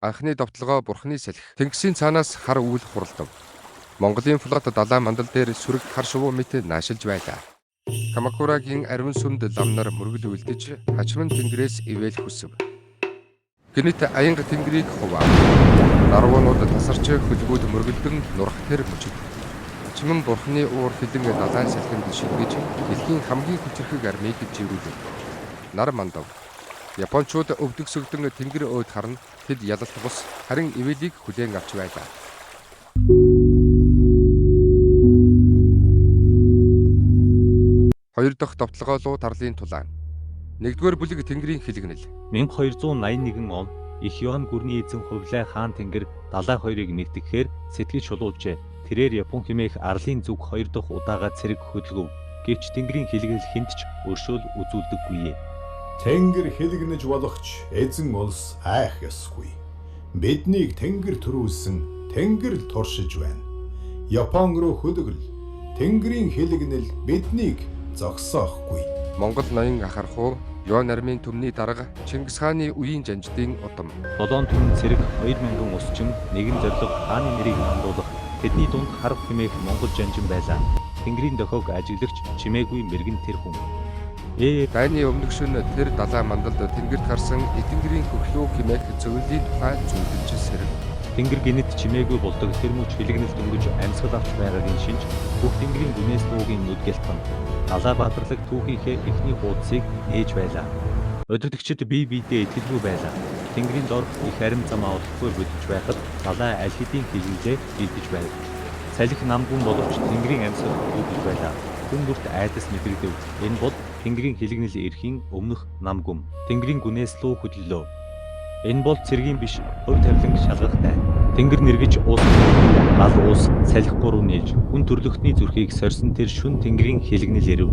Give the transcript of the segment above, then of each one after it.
Анхны довтлогоо бурхны салхи. Тэнгисийн цаанаас хар үүл хуралдав. Монголын флот далай мандал дээр сүрэг хар шувуу мэт наашилж байлаа. Камакурагийн ариун сүмд лам нар мөргөл үлдэж хачман тэнгэрээс ивэл хүсв. Гэнэт аянга тэнгэрийг хуваа. Дарвуунууд тасарч хөлгүүд мөргөлдөн нурх тэр мөчөд. Хачман бурхны уур хилэн далайн салхинд шилгэж дэлхийн хамгийн хүчрхэг армийг живрүүлв. Нар мандав. Япончууд өвдөгсөгдөн тэнгэр өөд харна. Тэд ялалт бус харин ивэлийг хүлээн авч байлаа. Хоёр дахь довтлогоо луу тарлын тулаан. Нэгдүгээр бүлэг тэнгэрийн хилэгнэл. 1281 он их Йохан гүрний эзэн Хувлай хаан тэнгэр далай хоёрыг нэгтгэхээр сэтгэж шулуулжээ. Тэрээр Япон хэмээх арлын зүг хоёр дахь удаага цэрэг хөдөлгөв. Гэвч тэнгэрийн хилэгнэл хэнд ч өршөөл үзүүлдэггүй. Тэнгэр хилэгнэж болохч эзэн улс айх ёсгүй. Биднийг тэнгэр төрүүлсэн тэнгэр л туршиж байна. Япон руу хөдөлгөл. Тэнгэрийн хилэгнэл биднийг зогсоохгүй. Монгол ноён ахархуу Юан армийн төмний дарга Чингис хааны үеийн жанждын удам. 7 түмэн цэрэг 2000 усчин нэгэн зориг хааны нэрийг хандуулах. Тэдний дунд харв хэмээх монгол жанжин байлаа. Тэнгэрийн дохиог ажиглагч чимээгүй мэрэгэн тэр хүн. Дайны өмнөх шөнө тэр далай мандалд тэнгэрт гарсан этэнгэрийн хөглөө хэмээх зөвлөлийн тухай зүйлж сэрв. Тэнгэр гинэт чимээгүй болдог тэр мөч хилэгнэл дөнгөж амьсгал авч байгаагийн шинж бүх тэнгэрийн гүнээс нуугийн нүдгэлтэн далай баатарлаг түүхийнхээ эхний хуудсыг нээж байлаа. Өдөртөгчд бие биедээ итгэлгүй байлаа. Тэнгэрийн дор их арим замаа олохгүй бүдэж байхад далай аль хэдийн хилэнлээ бэлдэж байв. Салхи намгүн боловч тэнгэрийн амьсгал үүдэж байлаа. Хүн бүрт айдас мэдрэгдэв. Энэ бол тэнгэрийн хилэгнэл эрхийн өмнөх намгүм. Тэнгэрийн гүнээс луу хөдлөлөө. Энэ бол цэргийн биш, хувь тавилан шалгахтай. Тэнгэр нэргэж уус, гал уус, салхигүй руу нээж, хүн төрлөختний зүрхийг сорьсон тэр шүн тэнгэрийн хилэгнэл ирэв.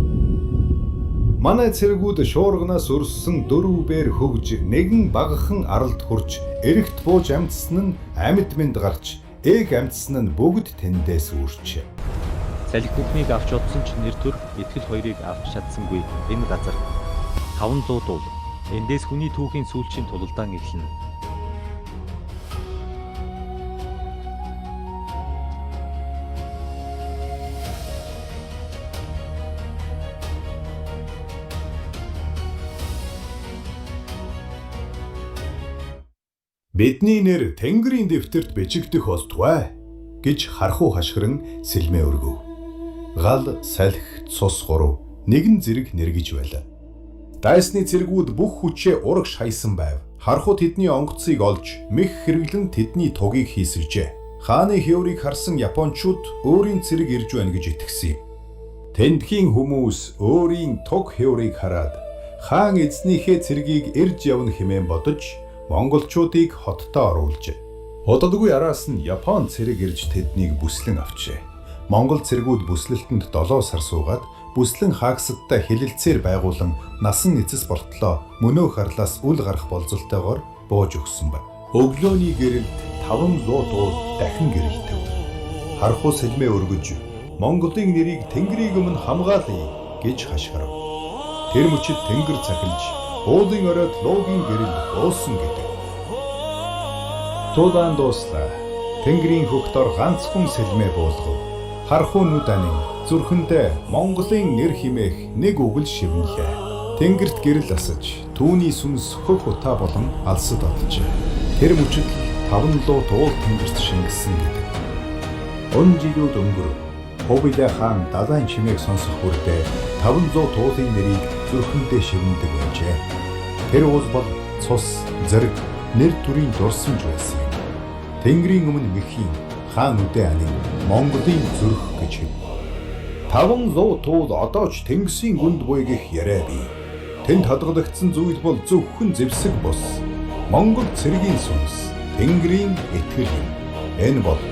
Манай цэргүүд шуурганаас өрссөн дөрвөөр хөгж, нэгэн багахан аралд хурж, эрэгт бууж амьдсан нь амьд мэнд гарч, ээг амьдсан нь бүгд тэндээс үрч. Салхи бүхнийг авч одсон ч нэр төр итгэл хоёрыг авч чадсангүй энэ газар. 500 дуул. Эндээс хүний түүхийн сүүлчийн тулалдаан эхэлнэ. Бидний нэр Тэнгэрийн дэвтэрт бичигдэх болтугай гэж хархуу хашгиран сэлмээ өргөв. Гал, салхи, цус гурав нэгэн зэрэг нэргэж байлаа. Дайсны цэргүүд бүх хүчээ урагш хайсан байв. Хархуу тэдний онгоцыг олж, мэх хэрэглэн тэдний тугийг хийсгэжээ. Хааны хэврийг харсан япончууд өөрийн цэрэг ирж байна гэж итгэсэн юм. Тэндхийн хүмүүс өөрийн туг хэврийг хараад хаан эзнийхээ цэргийг ирж явна хэмээн бодож монголчуудыг хоттоо оруулжээ. Удалгүй араас нь Япон цэрэг ирж тэднийг бүслэн авчээ. Монгол цэргүүд бүслэлтэнд 7 сар суугаад бүслэн хаагсадтай хилэлцээр байгуулан насан эцэс болтлоо мөнөө харлаас үл гарах болзолтойгоор бууж өгсөн байна. Өглөөний гэрэлд 500 дуул дахин гэрэлтэв. Хархуу сэлмээ өргөж Монголын нэрийг Тэнгэрийн өмнө хамгаалъя гэж хашгирав. Тэр мөчид тэнгэр цахилж уулын оройд луугийн гэрэл уусан гэдэг. Тулаан дууслаа. Тэнгэрийн хөгтөр ганцхан сэлмээ буулгав. Хархуу нүданы зүрхэндээ Монголын нэр химээх нэг үгэл шивнэлээ. Тэнгэрт гэрэл асаж, түүний сүнс хөх утаа болон алсад одлжээ. Тэр мөчид 500 дуул тэнгэрт шингэсэн гэдэг. Он жилүүд өнгөрөв. Хувлай хаан далайн чимээг сонсох бүрдээ 500 туулын нэрийг зүрхэндээ шивнэдэг байжээ. Тэр уус бол цус, зэрэг, нэр төрийн дурсамж байсан юм. Тэнгэрийн өмнө мэхийн хаан үдэ ани Монголын зүрх гэж хэв. 500 туул одоо ч Тэнгисийн гүнд буй гэх яриа бий. Тэнд хадгалагдсан зүйл бол зөвхөн зэвсэг бус. Монгол цэргийн сүнс, Тэнгэрийн итгэл юм. Энэ бол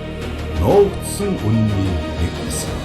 нуугдсан үнний нэг хэсэг.